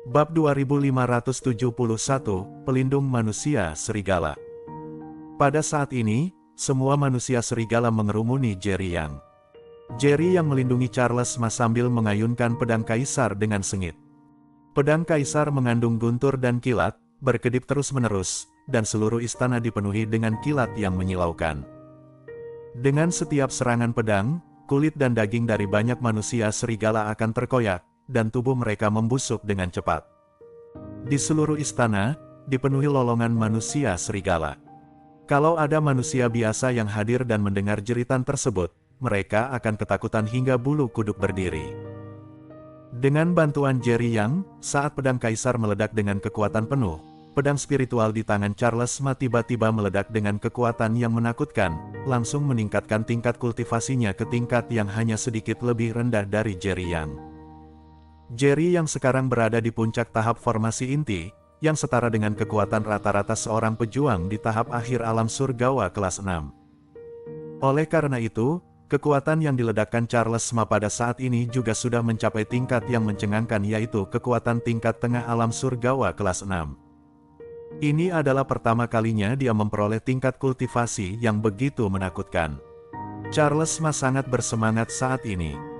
Bab 2571, Pelindung Manusia Serigala. Pada saat ini, semua manusia serigala mengerumuni Jerry Yang. Jerry yang melindungi Charles Ma sambil mengayunkan pedang kaisar dengan sengit. Pedang kaisar mengandung guntur dan kilat, berkedip terus-menerus, dan seluruh istana dipenuhi dengan kilat yang menyilaukan. Dengan setiap serangan pedang, kulit dan daging dari banyak manusia serigala akan terkoyak, dan tubuh mereka membusuk dengan cepat. Di seluruh istana, dipenuhi lolongan manusia serigala. Kalau ada manusia biasa yang hadir dan mendengar jeritan tersebut, mereka akan ketakutan hingga bulu kuduk berdiri. Dengan bantuan Jerry Yang, saat pedang kaisar meledak dengan kekuatan penuh, pedang spiritual di tangan Charles Ma tiba-tiba meledak dengan kekuatan yang menakutkan, langsung meningkatkan tingkat kultivasinya ke tingkat yang hanya sedikit lebih rendah dari Jerry Yang. Jerry yang sekarang berada di puncak tahap formasi inti, yang setara dengan kekuatan rata-rata seorang pejuang di tahap akhir alam surgawa kelas 6. Oleh karena itu, kekuatan yang diledakkan Charles Ma pada saat ini juga sudah mencapai tingkat yang mencengangkan, yaitu kekuatan tingkat tengah alam surgawa kelas 6. Ini adalah pertama kalinya dia memperoleh tingkat kultivasi yang begitu menakutkan. Charles Ma sangat bersemangat saat ini.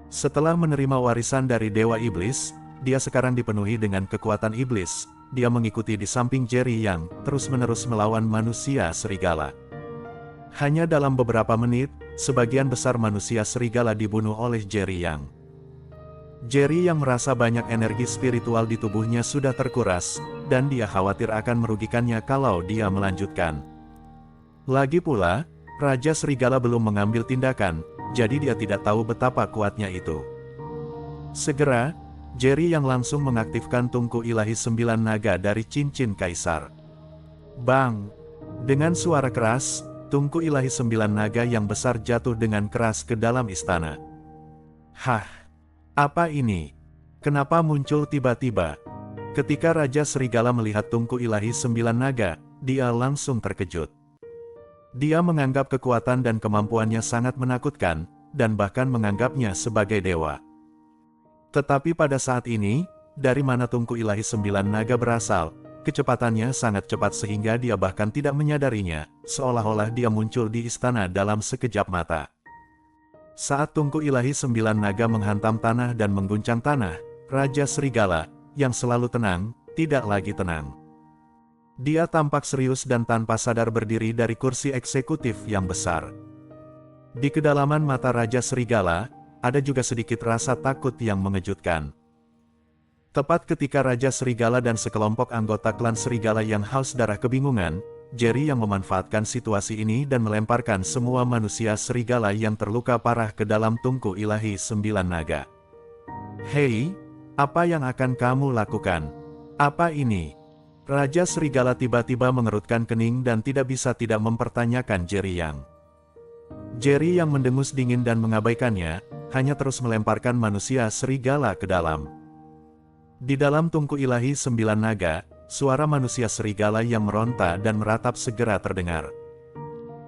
Setelah menerima warisan dari Dewa Iblis, dia sekarang dipenuhi dengan kekuatan iblis. Dia mengikuti di samping Jerry yang terus-menerus melawan manusia serigala. Hanya dalam beberapa menit, sebagian besar manusia serigala dibunuh oleh Jerry Yang. Jerry yang merasa banyak energi spiritual di tubuhnya sudah terkuras, dan dia khawatir akan merugikannya kalau dia melanjutkan. Lagi pula, Raja Serigala belum mengambil tindakan, jadi dia tidak tahu betapa kuatnya itu. Segera, Jerry yang langsung mengaktifkan tungku ilahi 9 naga dari cincin kaisar. Bang! Dengan suara keras, tungku ilahi 9 naga yang besar jatuh dengan keras ke dalam istana. Hah! Apa ini? Kenapa muncul tiba-tiba? Ketika Raja Serigala melihat tungku ilahi 9 naga, dia langsung terkejut. Dia menganggap kekuatan dan kemampuannya sangat menakutkan, dan bahkan menganggapnya sebagai dewa. Tetapi pada saat ini, dari mana tungku ilahi 9 naga berasal, kecepatannya sangat cepat sehingga dia bahkan tidak menyadarinya, seolah-olah dia muncul di istana dalam sekejap mata. Saat tungku ilahi 9 naga menghantam tanah dan mengguncang tanah, Raja Serigala, yang selalu tenang, tidak lagi tenang. Dia tampak serius dan tanpa sadar berdiri dari kursi eksekutif yang besar. Di kedalaman mata Raja Serigala, ada juga sedikit rasa takut yang mengejutkan. Tepat ketika Raja Serigala dan sekelompok anggota klan Serigala yang haus darah kebingungan, Jerry yang memanfaatkan situasi ini dan melemparkan semua manusia serigala yang terluka parah ke dalam tungku ilahi 9 naga. Hei, apa yang akan kamu lakukan? Apa ini? Raja Serigala tiba-tiba mengerutkan kening dan tidak bisa tidak mempertanyakan Jerry Yang. Jerry yang mendengus dingin dan mengabaikannya, hanya terus melemparkan manusia serigala ke dalam. Di dalam tungku ilahi 9 naga, suara manusia serigala yang meronta dan meratap segera terdengar.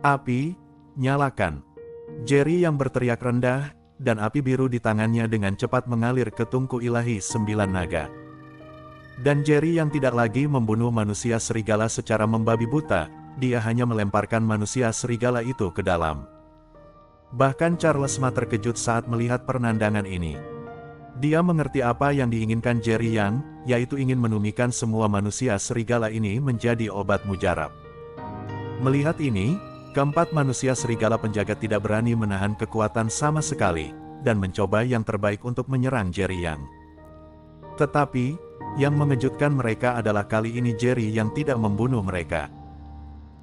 Api, nyalakan! Jerry yang berteriak rendah, dan api biru di tangannya dengan cepat mengalir ke tungku ilahi 9 naga. Dan Jerry yang tidak lagi membunuh manusia serigala secara membabi buta, dia hanya melemparkan manusia serigala itu ke dalam. Bahkan Charles Ma terkejut saat melihat penandangan ini. Dia mengerti apa yang diinginkan Jerry Yang, yaitu ingin menumikan semua manusia serigala ini menjadi obat mujarab. Melihat ini, keempat manusia serigala penjaga tidak berani menahan kekuatan sama sekali, dan mencoba yang terbaik untuk menyerang Jerry Yang. Tetapi, yang mengejutkan mereka adalah kali ini Jerry yang tidak membunuh mereka.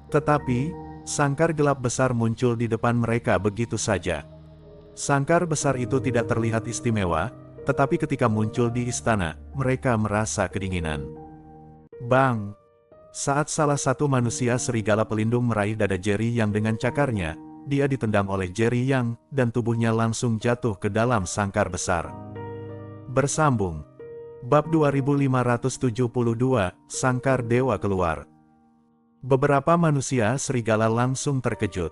Tetapi, sangkar gelap besar muncul di depan mereka begitu saja. Sangkar besar itu tidak terlihat istimewa, tetapi ketika muncul di istana, mereka merasa kedinginan. Bang! Saat salah satu manusia serigala pelindung meraih dada Jerry yang dengan cakarnya, dia ditendang oleh Jerry Yang, dan tubuhnya langsung jatuh ke dalam sangkar besar. Bersambung. Bab 2572, Sangkar Dewa Keluar. Beberapa manusia serigala langsung terkejut.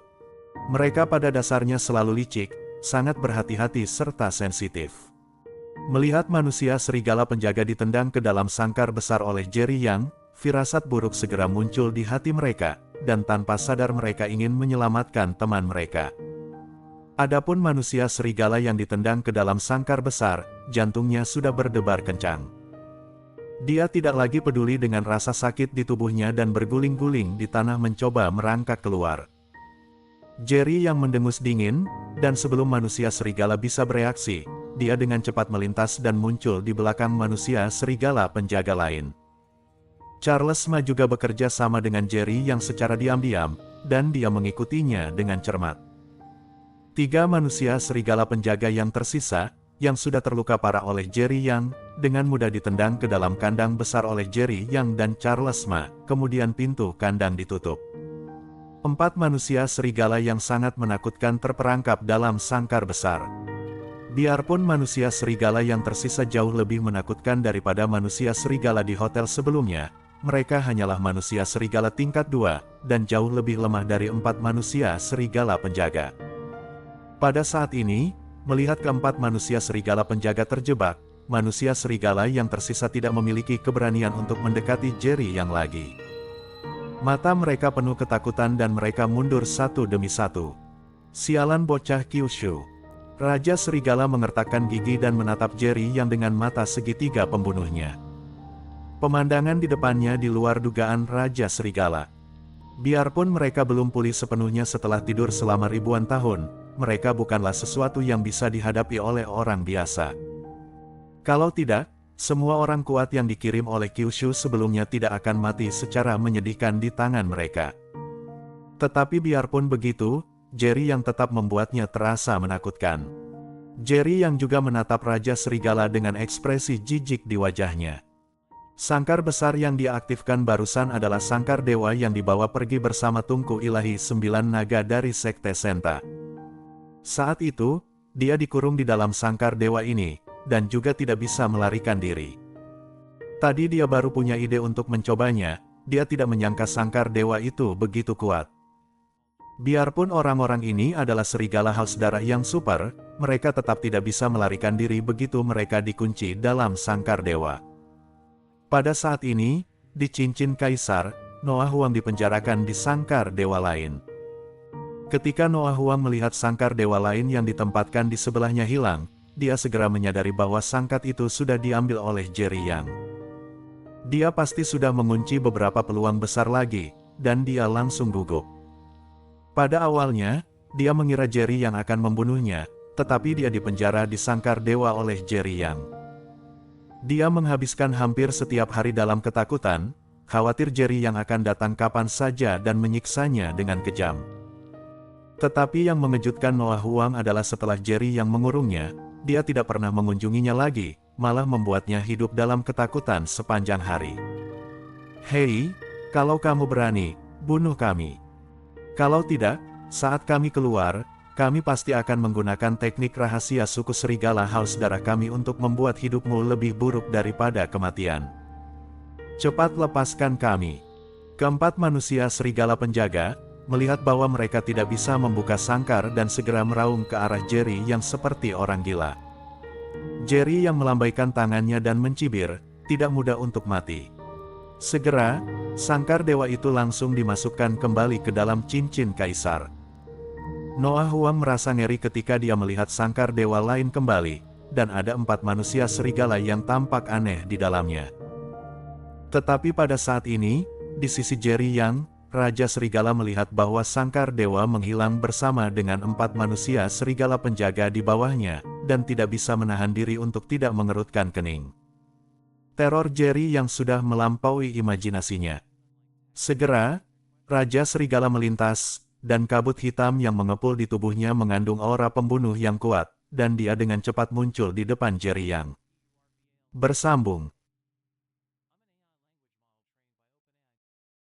Mereka pada dasarnya selalu licik, sangat berhati-hati serta sensitif. Melihat manusia serigala penjaga ditendang ke dalam sangkar besar oleh Jerry Yang, firasat buruk segera muncul di hati mereka, dan tanpa sadar mereka ingin menyelamatkan teman mereka. Adapun manusia serigala yang ditendang ke dalam sangkar besar, jantungnya sudah berdebar kencang. Dia tidak lagi peduli dengan rasa sakit di tubuhnya dan berguling-guling di tanah mencoba merangkak keluar. Jerry yang mendengus dingin, dan sebelum manusia serigala bisa bereaksi, dia dengan cepat melintas dan muncul di belakang manusia serigala penjaga lain. Charles Ma juga bekerja sama dengan Jerry yang secara diam-diam, dan dia mengikutinya dengan cermat. 3 manusia serigala penjaga yang tersisa, yang sudah terluka parah oleh Jerry Yang, dengan mudah ditendang ke dalam kandang besar oleh Jerry Yang dan Charles Ma, kemudian pintu kandang ditutup. 4 manusia serigala yang sangat menakutkan terperangkap dalam sangkar besar. Biarpun manusia serigala yang tersisa jauh lebih menakutkan daripada manusia serigala di hotel sebelumnya, mereka hanyalah manusia serigala tingkat 2, dan jauh lebih lemah dari 4 manusia serigala penjaga. Pada saat ini, melihat keempat manusia serigala penjaga terjebak, manusia serigala yang tersisa tidak memiliki keberanian untuk mendekati Jerry yang lagi. Mata mereka penuh ketakutan dan mereka mundur satu demi satu. Sialan bocah Kyushu. Raja serigala mengertakkan gigi dan menatap Jerry yang dengan mata segitiga pembunuhnya. Pemandangan di depannya di luar dugaan Raja serigala. Biarpun mereka belum pulih sepenuhnya setelah tidur selama ribuan tahun, mereka bukanlah sesuatu yang bisa dihadapi oleh orang biasa. Kalau tidak, semua orang kuat yang dikirim oleh Kyushu sebelumnya tidak akan mati secara menyedihkan di tangan mereka. Tetapi biarpun begitu, Jerry yang tetap membuatnya terasa menakutkan. Jerry yang juga menatap Raja Serigala dengan ekspresi jijik di wajahnya. Sangkar besar yang dia aktifkan barusan adalah sangkar dewa yang dibawa pergi bersama tungku ilahi 9 naga dari Sekte Senta. Saat itu, dia dikurung di dalam sangkar dewa ini, dan juga tidak bisa melarikan diri. Tadi dia baru punya ide untuk mencobanya, dia tidak menyangka sangkar dewa itu begitu kuat. Biarpun orang-orang ini adalah serigala haus darah yang super, mereka tetap tidak bisa melarikan diri begitu mereka dikunci dalam sangkar dewa. Pada saat ini, di cincin kaisar, Noah Huang dipenjarakan di sangkar dewa lain. Ketika Noah Huang melihat sangkar dewa lain yang ditempatkan di sebelahnya hilang, dia segera menyadari bahwa sangkat itu sudah diambil oleh Jerry Yang. Dia pasti sudah mengunci beberapa peluang besar lagi, dan dia langsung gugup. Pada awalnya, dia mengira Jerry yang akan membunuhnya, tetapi dia dipenjara di sangkar dewa oleh Jerry Yang. Dia menghabiskan hampir setiap hari dalam ketakutan, khawatir Jerry yang akan datang kapan saja dan menyiksanya dengan kejam. Tetapi yang mengejutkan Noah Huang adalah setelah Jerry yang mengurungnya, dia tidak pernah mengunjunginya lagi, malah membuatnya hidup dalam ketakutan sepanjang hari. Hei, kalau kamu berani, bunuh kami. Kalau tidak, saat kami keluar, kami pasti akan menggunakan teknik rahasia suku serigala haus darah kami untuk membuat hidupmu lebih buruk daripada kematian. Cepat lepaskan kami. Keempat manusia serigala penjaga, melihat bahwa mereka tidak bisa membuka sangkar dan segera meraung ke arah Jerry yang seperti orang gila. Jerry yang melambaikan tangannya dan mencibir, tidak mudah untuk mati. Segera, sangkar dewa itu langsung dimasukkan kembali ke dalam cincin kaisar. Noah Huang merasa ngeri ketika dia melihat sangkar dewa lain kembali, dan ada 4 manusia serigala yang tampak aneh di dalamnya. Tetapi pada saat ini, di sisi Jerry Yang, Raja Serigala melihat bahwa sangkar dewa menghilang bersama dengan 4 manusia serigala penjaga di bawahnya, dan tidak bisa menahan diri untuk tidak mengerutkan kening. Teror Jerry yang sudah melampaui imajinasinya. Segera, Raja Serigala melintas, dan kabut hitam yang mengepul di tubuhnya mengandung aura pembunuh yang kuat, dan dia dengan cepat muncul di depan Jerry Yang. Bersambung.